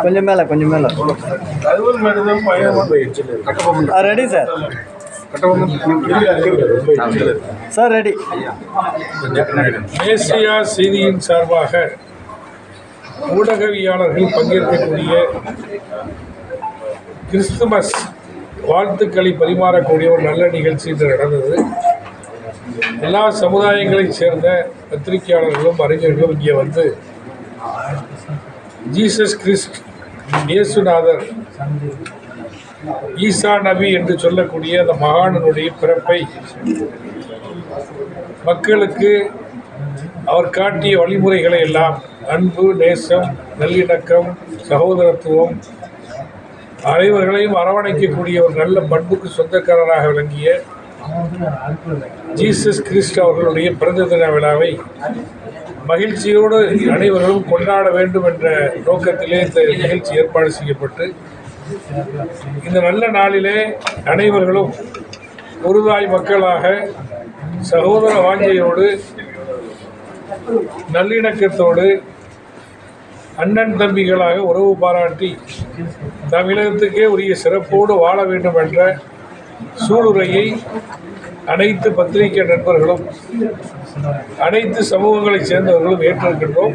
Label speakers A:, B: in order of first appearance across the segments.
A: கொஞ்சம் மேல ready sir sir ready.
B: மேசியா செய்தியின் சார்பாக ஊடகவியாளர்கள் பங்கேற்கக்கூடிய கிறிஸ்துமஸ் வாழ்த்துக்களை பரிமாறக்கூடிய ஒரு நல்ல நிகழ்ச்சி இன்று நடந்தது. எல்லா சமுதாயங்களைச் சேர்ந்த பத்திரிகையாளர்களும் அறிஞர்களும் இங்கே வந்து ஜீசஸ் கிறிஸ்ட் இயேசுநாதர் ஈசா நபி என்று சொல்லக்கூடிய அந்த மகானுடைய பிறப்பை மக்களுக்கு அவர் காட்டிய வழிமுறைகளை எல்லாம் அன்பு, நேசம், நல்லிணக்கம், சகோதரத்துவம், அனைவர்களையும் அரவணைக்கக்கூடிய ஒரு நல்ல பண்புக்கு சொந்தக்காரராக விளங்கிய ஜீசஸ் கிறிஸ்ட் அவர்களுடைய பிறந்த தின விழாவை மகிழ்ச்சியோடு அனைவர்களும் கொண்டாட வேண்டும் என்ற நோக்கத்திலே இந்த நிகழ்ச்சி ஏற்பாடு செய்யப்பட்டு இந்த நல்ல நாளிலே அனைவர்களும் ஒருதாய் மக்களாக சகோதர வாஞ்சையோடு நல்லிணக்கத்தோடு அண்ணன் தம்பிகளாக உறவு பாராட்டி தமிழகத்துக்கே உரிய சிறப்போடு வாழ வேண்டும் என்ற சூளுரையை அனைத்து பத்திரிகை நண்பர்களும் அனைத்து சமூகங்களைச் சேர்ந்தவர்களும் ஏற்றிருக்கின்றோம்.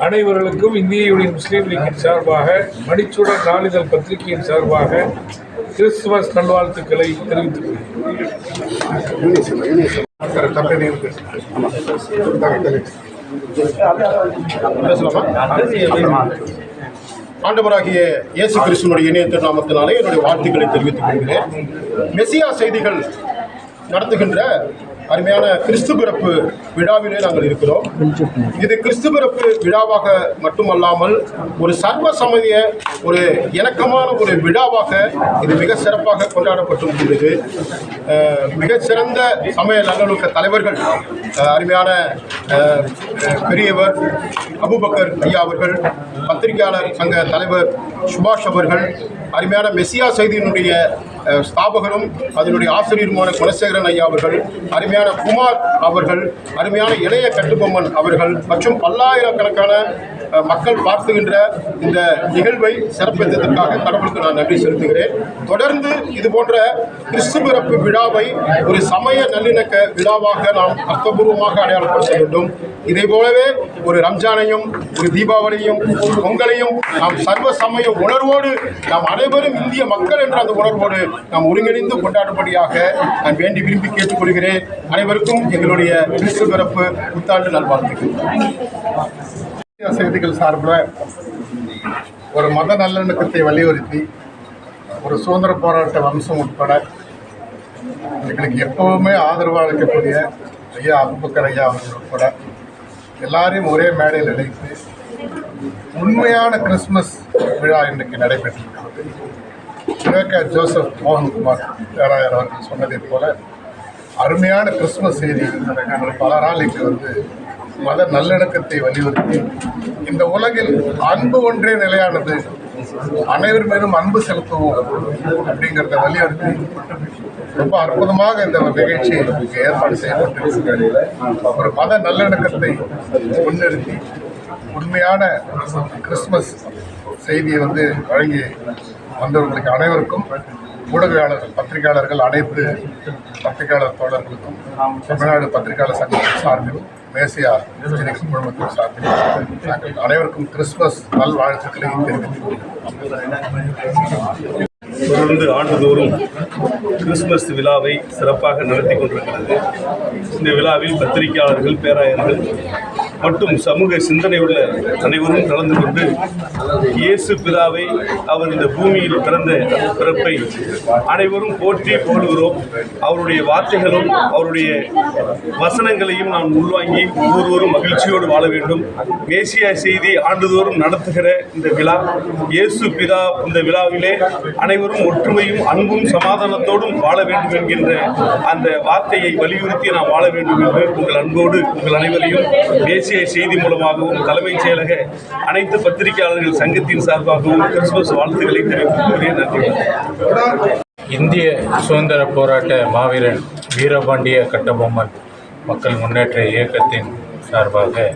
B: அனைவர்களுக்கும் இந்திய யூனியன் முஸ்லீம் லீக்கின் சார்பாக, மணிச்சுடர் நாளிதழ் பத்திரிகையின் சார்பாக கிறிஸ்துமஸ் நல்வாழ்த்துக்களை தெரிவித்துக் கொள்கிறேன்.
C: ஆண்டவராகிய இயேசு கிறிஸ்துவினுடைய இணைய திருநாமத்தினாலே என்னுடைய வாழ்த்துக்களை தெரிவித்துக் கொள்கிறேன். மெசியா செய்திகள் நடத்துகின்ற அருமையான கிறிஸ்து பிறப்பு விழாவிலே நாங்கள் இருக்கிறோம். இது கிறிஸ்து பிறப்பு விழாவாக மட்டுமல்லாமல் ஒரு சர்வ சமய ஒரு இணக்கமான ஒரு விழாவாக இது மிக சிறப்பாக கொண்டாடப்பட்டிருக்கின்றது. மிகச்சிறந்த சமய நல்லொழுக்க தலைவர்கள், அருமையான பெரியவர் அபூபக்கர் ஐயா அவர்கள், பத்திரிகையாளர் சங்க தலைவர் சுபாஷ் அவர்கள், அருமையான மெசியா செய்தியினுடைய ஸ்தாபகரும் அதனுடைய ஆசிரியருமான குணசேகரன் ஐயா அவர்கள், அருமையான குமார் அவர்கள், அருமையான இளைய கட்டுபொம்மன் அவர்கள் மற்றும் பல்லாயிரக்கணக்கான மக்கள் பார்த்துகின்ற இந்த நிகழ்வை சிறப்பித்ததற்காக கடவுளுக்கு நான் நன்றி செலுத்துகிறேன். தொடர்ந்து இது போன்ற கிறிஸ்து பிறப்பு விழாவை ஒரு சமய நல்லிணக்க விழாவாக நாம் அர்த்தபூர்வமாக அடையாளப்படுத்த வேண்டும். இதை போலவே ஒரு ரம்ஜானையும் ஒரு தீபாவளியும் பொங்கலையும் நாம் சர்வ சமய உணர்வோடு நாம் அனைவரும் இந்திய மக்கள் என்ற அந்த உணர்வோடு நாம் ஒருங்கிணைந்து கொண்டாடும்படியாக நான் வேண்டி விரும்பி கேட்டுக்கொள்கிறேன். அனைவருக்கும் எங்களுடைய கிறிஸ்து பிறப்பு புத்தாண்டு நல்வாழ்த்துக்கள்.
D: செய்திகள் சார்பில் ஒரு மத நல்லிணக்கத்தை வலியுறுத்தி ஒரு சுதந்திர போராட்ட வம்சம் உட்பட எங்களுக்கு எப்பவுமே ஆதரவாக அளிக்கக்கூடிய ஐயா அபூபக்கர் ஐயா அவர்கள் உட்பட எல்லாரையும் ஒரே மேடையில் இணைத்து உண்மையான கிறிஸ்துமஸ் விழா இன்றைக்கு நடைபெற்றிருக்கிறது. விவேக ஜோசப் மோகன்குமார் பேராயர் அவர்கள் சொன்னதை போல அருமையான கிறிஸ்துமஸ் செய்தி பலரால் இங்கு வந்து மத நல்லிணக்கத்தை வலியுறுத்தி இந்த உலகில் அன்பு ஒன்றே நிலையானது, அனைவர் மீதும் அன்பு செலுத்துவோம் அப்படிங்கிறத வலியுறுத்தி ரொம்ப அற்புதமாக இந்த நிகழ்ச்சி ஏற்பாடு செய்யப்பட்டிருக்கிறது. ஒரு மத நல்லிணக்கத்தை முன்னிறுத்தி உண்மையான கிறிஸ்துமஸ் செய்தியை வந்து வழங்கி வந்தவர்களுக்கு அனைவருக்கும், ஊடகவியாளர்கள், பத்திரிகையாளர்கள், அனைத்து பத்திரிகையாளர் தோழர்களுக்கும் தமிழ்நாடு பத்திரிகையாளர் சங்கத்தின் சார்பிலும் மேசியா குழுமத்தின் சார்பிலும் நாங்கள் அனைவருக்கும் கிறிஸ்துமஸ் நல்வாழ்த்துக்களை தெரிவித்துக்
E: தொடர்ந்து ஆண்டுதோறும் கிறிஸ்துமஸ் விழாவை சிறப்பாக நடத்தி கொண்டிருக்கிறது. இந்த விழாவில் பத்திரிகையாளர்கள், பேராயர்கள் மற்றும் சமூக சிந்தனையுள்ள அனைவரும் கலந்து கொண்டு இயேசு பிதாவை, அவர் இந்த பூமியில் பிறந்த பிறப்பை அனைவரும் போற்றி புகழ்கிறோம். அவருடைய வார்த்தைகளும் அவருடைய வசனங்களையும் நாம் உள்வாங்கி ஒவ்வொருவரும் மகிழ்ச்சியோடு வாழ வேண்டும். மேசியா செய்தி ஆண்டுதோறும் நடத்துகிற இந்த விழா, இயேசு பிதா இந்த விழாவிலே அனைவரும் ஒற்றுமையும் அன்பும் சமாதானத்தோடும் வாழ வேண்டும் என்கின்ற அந்த வார்த்தையை வலியுறுத்தி நாம் வாழ வேண்டும் என்று உங்கள் அன்போடு உங்கள் அனைவரையும் தேசிய செய்தி மூலமாகவும் தலைமைச் செயலக அனைத்து பத்திரிகையாளர்கள் சங்கத்தின் சார்பாகவும் கிறிஸ்துமஸ் வாழ்த்துக்களை தெரிவித்துக் நன்றி.
F: இந்திய சுதந்திர போராட்ட மாவீரன் வீரபாண்டிய கட்டபொம்மன் மக்கள் முன்னேற்ற இயக்கத்தின் சார்பாக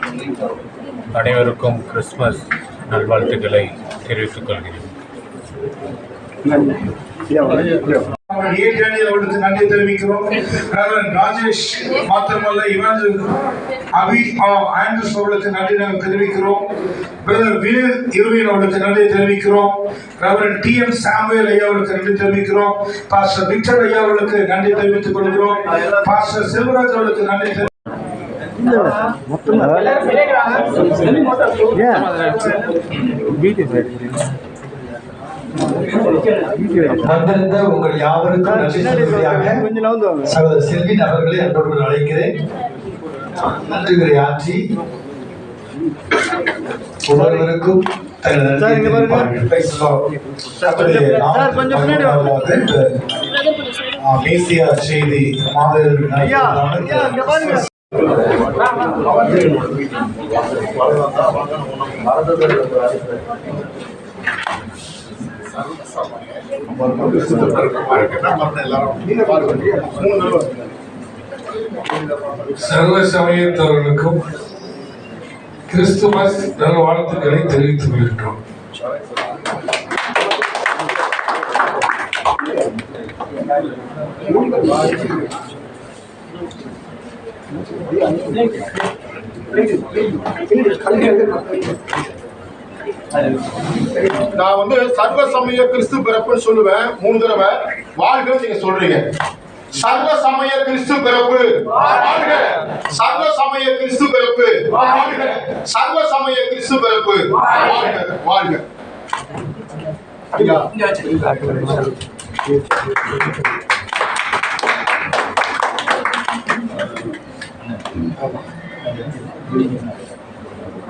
F: அனைவருக்கும் கிறிஸ்மஸ் நல்வாழ்த்துக்களை தெரிவித்துக் கொள்கிறேன்.
G: அவர்களுக்கு நன்றி தெரிவிக்கிறோம். ராஜேஷ் மாத்திரமல்ல ஆண்ட்ரூஸ் அவர்களுக்கு நன்றி நாங்கள் தெரிவிக்கிறோம். பிரதர் வீர் இருவின் அவர்களுக்கு நன்றி தெரிவிக்கிறோம். ரெவரண்ட் TM சாமுவேல் ஐயா அவர்களுக்கு நன்றி தெரிவிக்கிறோம். பாஸ்டர் விக்டர் ஐயா அவர்களுக்கு நன்றி தெரிவித்துக் கொள்கிறோம். பாஸ்டர் செல்வராஜ் அவர்களுக்கு நன்றி
H: வந்திருந்த உங்கள் யாவருக்கும் நன்றி சொல்லும்படியாக சகோதரர் செல்வின் அவர்களை அன்போடு அழைக்கிறேன். நன்றிகளை ஆற்றி ஒவ்வொருவருக்கும் மேசியா செய்தி
B: சர்வ சமயத்தவர்களுக்கும் கிறிஸ்துமஸ் நல்வாழ்த்துக்களை தெரிவித்துக் கொள்கின்றோம்.
C: நான் வந்து சர்வ சமய கிறிஸ்து பிறப்புன்னு சொல்லுவேன் 3 தடவை. வாழ்க நீங்க சொல்றீங்க. சர்வ சமய கிறிஸ்து பிறப்பு வாழ்க. சர்வ சமய கிறிஸ்து பிறப்பு வாழ்க. சர்வ சமய கிறிஸ்து பிறப்பு வாழ்க. வாழ்க.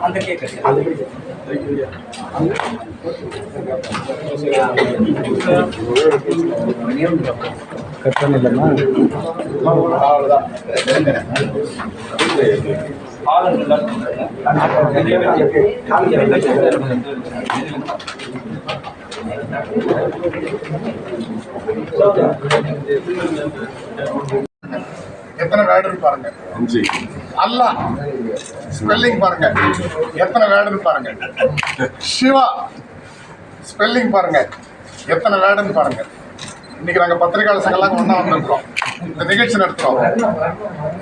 A: அந்த கேக் கட்டணம் இல்லைன்னா அவ்வளோதான்.
D: எத்தனை வேர்டுன்னு பாருங்க. அல்லாஹ் ஸ்பெல்லிங் பாருங்க. எத்தனை வேர்டுன்னு பாருங்க. சிவா ஸ்பெல்லிங் பாருங்க. எத்தனை வேர்டுன்னு பாருங்க. இன்னைக்கு நாங்கள் பத்திரிகையாளர் சங்கம்லாம் ஒன்றா வந்திருக்கிறோம். இந்த நிகழ்ச்சி நடத்துகிறோம்.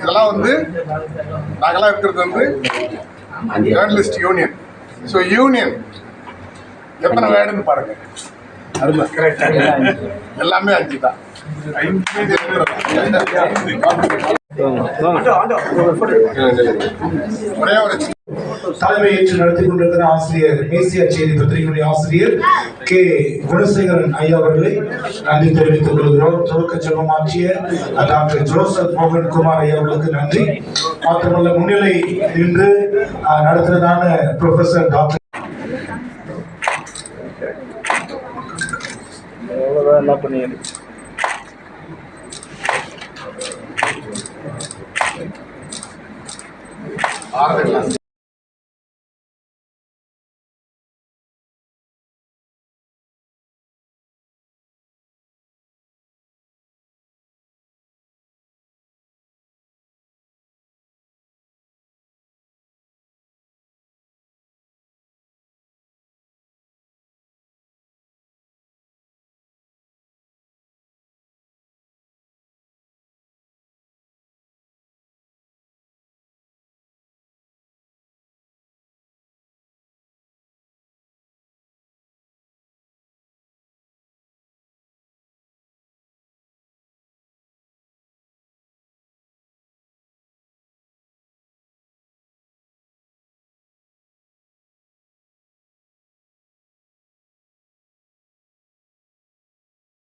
D: இதெல்லாம் வந்து நாங்கள்லாம் இருக்கிறது வந்து ஜேர்னலிஸ்ட் யூனியன். ஸோ யூனியன் எத்தனை வேர்டுன்னு பாருங்க. எல்லாமே 5 தான். 5 ஒரே ஒரு
H: தலைமை ஏற்று நடத்தி கொண்டிருக்கிற ஆசிரியர் மேசியா செய்தி பத்திரிகையுடைய ஆசிரியர் கே குணசேகரன் ஐயா அவர்களை நன்றி தெரிவித்துக் கொள்கிறோம். துவக்க செல்வமாற்றிய டாக்டர் ஜோசப் மோகன் குமார் ஐயா அவர்களுக்கு நன்றி. மாத்திரமல்ல முன்னிலை நின்று நடத்துறதான ப்ரொஃபசர் டாக்டர்
A: என்ன பண்ணிடு
D: ஆறு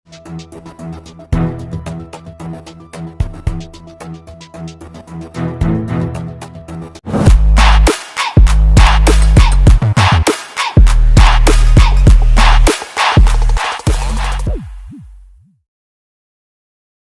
I: Thank you.